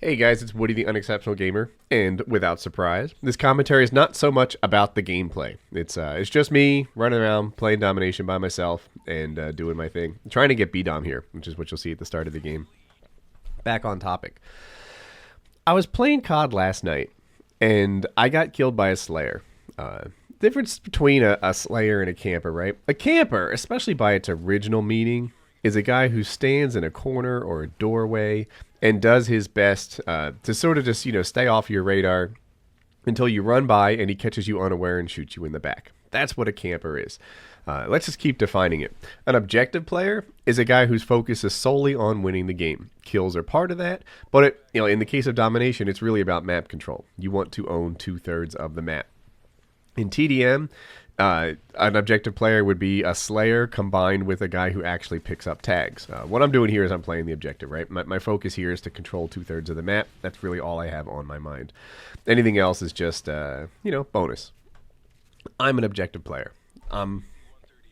Hey guys, it's Woody the Unexceptional Gamer, and without surprise, this commentary is not so much about the gameplay. It's just me running around playing domination by myself and doing my thing. I'm trying to get B-Dom here, which is what you'll see at the start of the game. Back on topic. I was playing COD last night, and I got killed by a Slayer. Difference between a Slayer and a camper, right? A camper, especially by its original meaning, is a guy who stands in a corner or a doorway and does his best to sort of just, stay off your radar until you run by and he catches you unaware and shoots you in the back. That's what a camper is. Let's just keep defining it. An objective player is a guy whose focus is solely on winning the game. Kills are part of that, but in the case of domination, it's really about map control. You want to own 2/3 of the map. In TDM, an objective player would be a Slayer combined with a guy who actually picks up tags. What I'm doing here is I'm playing the objective, right? My focus here is to control 2/3 of the map. That's really all I have on my mind. Anything else is just, bonus. I'm an objective player.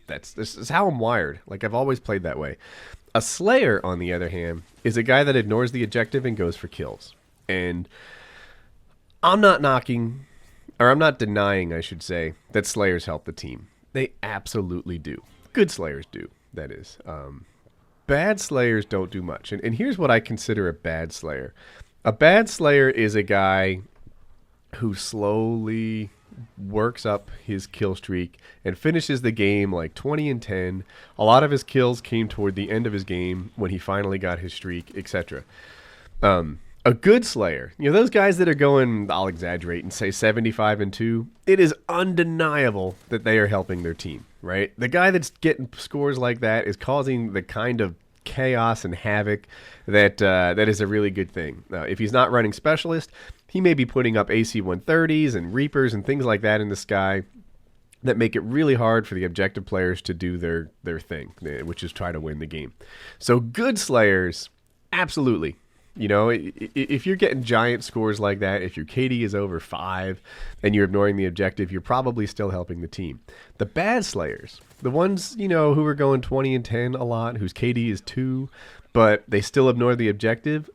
This is how I'm wired. Like, I've always played that way. A Slayer, on the other hand, is a guy that ignores the objective and goes for kills. And I'm not knocking... or I'm not denying, I should say, that Slayers help the team. They absolutely do. Good Slayers do, that is. Bad Slayers don't do much. And here's what I consider a bad Slayer. A bad Slayer is a guy who slowly works up his kill streak and finishes the game like 20-10. A lot of his kills came toward the end of his game when he finally got his streak, etc. A good Slayer, those guys that are going, I'll exaggerate and say 75-2, it is undeniable that they are helping their team, right? The guy that's getting scores like that is causing the kind of chaos and havoc that is a really good thing. If he's not running Specialist, he may be putting up AC-130s and Reapers and things like that in the sky that make it really hard for the objective players to do their thing, which is try to win the game. So good Slayers, absolutely. If you're getting giant scores like that, if your KD is over 5 and you're ignoring the objective, you're probably still helping the team. The bad Slayers, the ones, who are going 20-10 a lot, whose KD is 2, but they still ignore the objective,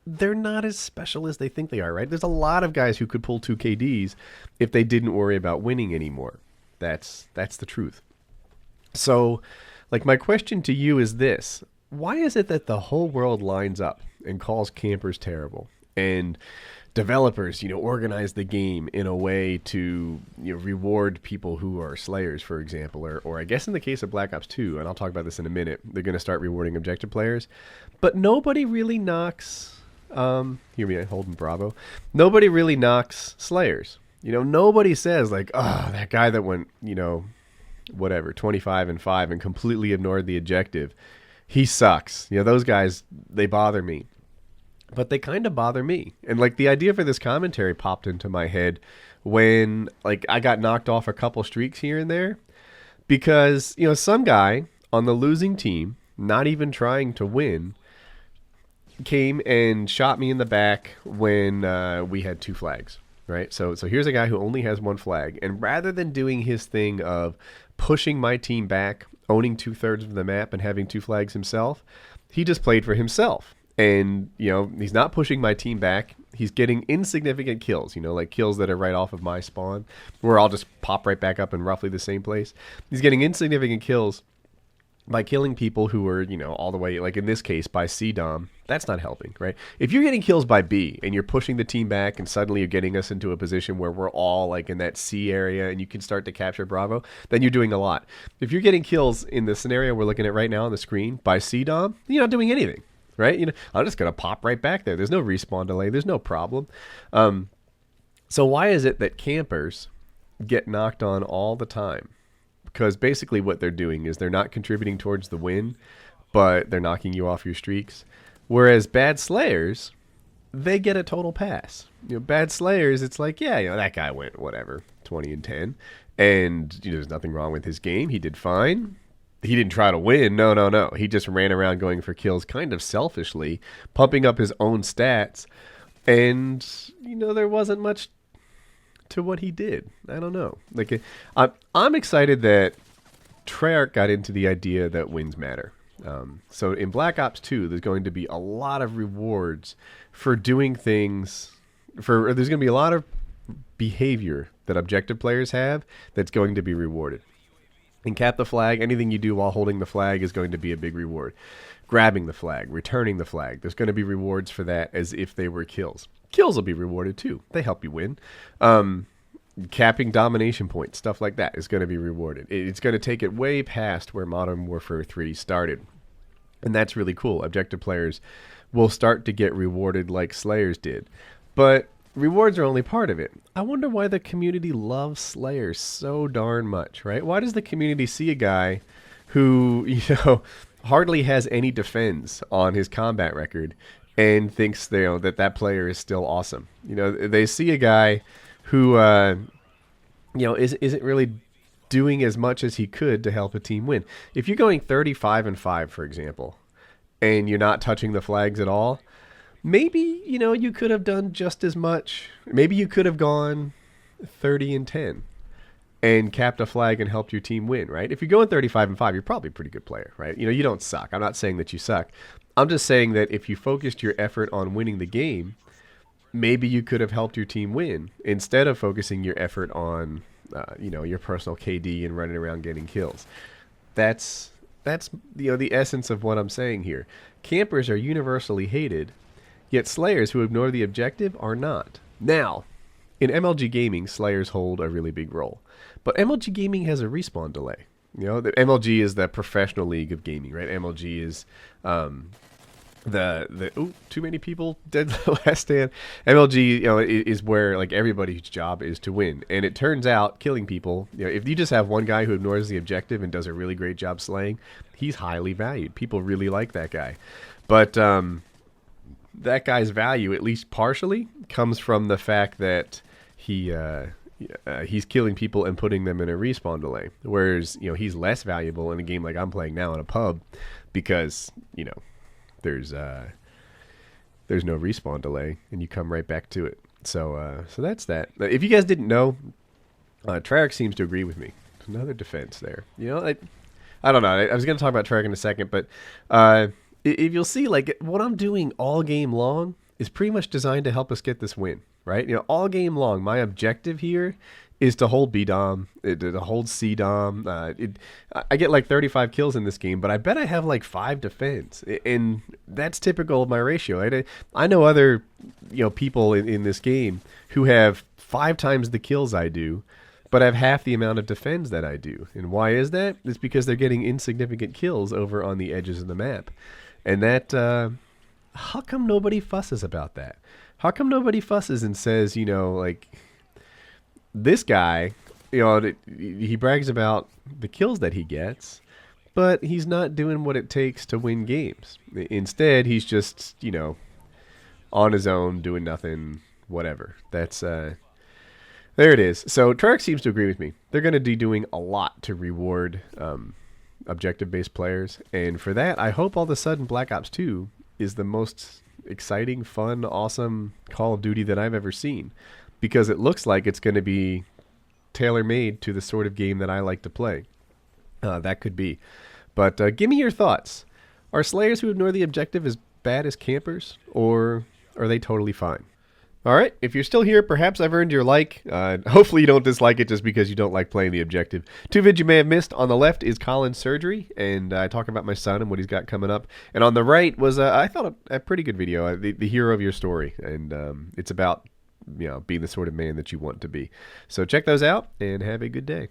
they're not as special as they think they are, right? There's a lot of guys who could pull 2 KDs if they didn't worry about winning anymore. That's the truth. So, my question to you is this. Why is it that the whole world lines up and calls campers terrible, and developers, organize the game in a way to reward people who are Slayers, for example, or I guess in the case of Black Ops 2, and I'll talk about this in a minute, they're going to start rewarding objective players, but nobody really knocks, hear me, Holden Bravo, nobody really knocks Slayers. Nobody says that guy that went, 25-5 and completely ignored the objective, he sucks. Those guys, they bother me. But they kind of bother me. And the idea for this commentary popped into my head when I got knocked off a couple streaks here and there. Because, some guy on the losing team, not even trying to win, came and shot me in the back when we had 2 flags. Right? So here's a guy who only has 1 flag. And rather than doing his thing of pushing my team back, owning 2/3 of the map and having 2 flags himself, he just played for himself. And, he's not pushing my team back. He's getting insignificant kills, kills that are right off of my spawn, where I'll just pop right back up in roughly the same place. He's getting insignificant kills by killing people who are, all the way, in this case, by C-Dom. That's not helping, right? If you're getting kills by B and you're pushing the team back and suddenly you're getting us into a position where we're all in that C area and you can start to capture Bravo, then you're doing a lot. If you're getting kills in the scenario we're looking at right now on the screen by C-Dom, you're not doing anything, right? I'm just going to pop right back there. There's no respawn delay. There's no problem. So why is it that campers get knocked on all the time? Because basically what they're doing is they're not contributing towards the win, but they're knocking you off your streaks. Whereas bad Slayers, they get a total pass. Bad Slayers, it's that guy went, 20-10. And there's nothing wrong with his game. He did fine. He didn't try to win. No. He just ran around going for kills kind of selfishly, pumping up his own stats. And, there wasn't much to what he did. I don't know. I'm excited that Treyarch got into the idea that wins matter. So in Black Ops 2, there's going to be a lot of rewards for doing things. There's going to be a lot of behavior that objective players have that's going to be rewarded. In Cap the Flag, anything you do while holding the flag is going to be a big reward. Grabbing the flag, returning the flag, there's going to be rewards for that as if they were kills. Kills will be rewarded too. They help you win. Capping domination points, stuff like that is going to be rewarded. It's going to take it way past where Modern Warfare 3 started. And that's really cool. Objective players will start to get rewarded like Slayers did. But rewards are only part of it. I wonder why the community loves Slayers so darn much, right? Why does the community see a guy who, hardly has any defense on his combat record and thinks that player is still awesome? They see a guy who isn't really doing as much as he could to help a team win. If you're going 35-5, for example, and you're not touching the flags at all, maybe you could have done just as much. Maybe you could have gone 30-10 and capped a flag and helped your team win, right? If you're going 35-5, you're probably a pretty good player, right? You don't suck. I'm not saying that you suck. I'm just saying that if you focused your effort on winning the game, maybe you could have helped your team win instead of focusing your effort on, your personal KD and running around getting kills. That's the essence of what I'm saying here. Campers are universally hated, yet Slayers who ignore the objective are not. Now, in MLG Gaming, Slayers hold a really big role, but MLG Gaming has a respawn delay. The MLG is the professional league of gaming, right? MLG is too many people dead the last stand. MLG, is where everybody's job is to win, and it turns out killing people. If you just have one guy who ignores the objective and does a really great job slaying, he's highly valued. People really like that guy, but that guy's value, at least partially, comes from the fact that he's killing people and putting them in a respawn delay. Whereas he's less valuable in a game like I'm playing now in a pub because there's no respawn delay and you come right back to it. So that's that. If you guys didn't know, Treyarch seems to agree with me. Another defense there. I don't know. I was going to talk about Treyarch in a second, but if you'll see, what I'm doing all game long is pretty much designed to help us get this win, right? All game long, my objective here is to hold B-Dom, to hold C-Dom. I get 35 kills in this game, but I bet I have 5 defense, and that's typical of my ratio. I know other people in this game who have 5 times the kills I do, but have half the amount of defense that I do. And why is that? It's because they're getting insignificant kills over on the edges of the map. And that, how come nobody fusses about that? How come nobody fusses and says, this guy, he brags about the kills that he gets, but he's not doing what it takes to win games. Instead, he's just, on his own, doing nothing, whatever. That's, there it is. So Treyarch seems to agree with me. They're going to be doing a lot to reward objective-based players, and for that, I hope all of a sudden Black Ops 2 is the most exciting, fun, awesome Call of Duty that I've ever seen, because it looks like it's going to be tailor-made to the sort of game that I like to play. That could be. But give me your thoughts. Are Slayers who ignore the objective as bad as campers, or are they totally fine? All right, if you're still here, perhaps I've earned your like. Hopefully you don't dislike it just because you don't like playing the objective. 2 vids you may have missed. On the left is Colin's surgery, and I talk about my son and what he's got coming up. And on the right was, I thought, a pretty good video, the hero of your story. And it's about being the sort of man that you want to be. So check those out, and have a good day.